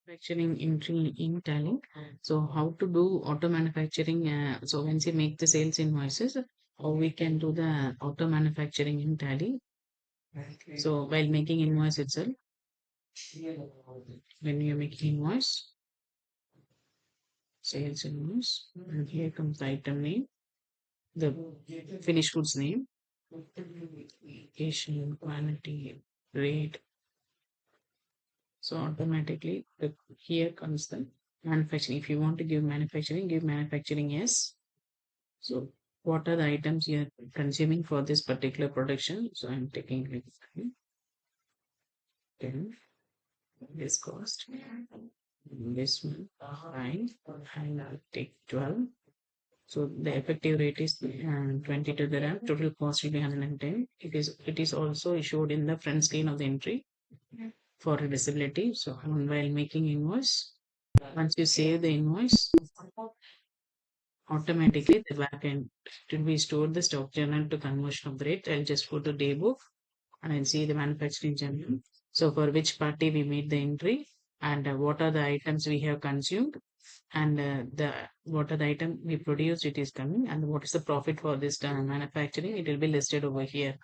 Manufacturing entry in Tally. So how to do auto manufacturing? So once you make the sales invoices, how we can do the auto manufacturing in Tally. So while making invoice itself, when you make invoice, sales invoice, and here comes the item name, the finished goods name, location, quantity, rate. So automatically here comes the manufacturing. If you want to give manufacturing yes. So what are the items you are consuming for this particular production? So I'm taking like 10, this cost, this one, 9, and I'll take 12. So the effective rate is 22 dirham. Total cost will be 110. It is also issued in the front screen of the entry for visibility. So while making invoice, once you save the invoice, automatically the backend it will be stored the stock journal to conversion of the rate. I'll just go to day book and I'll see the manufacturing journal. So for which party we made the entry and what are the items we have consumed and the what are the item we produced it is coming and what is the profit for this manufacturing it will be listed over here.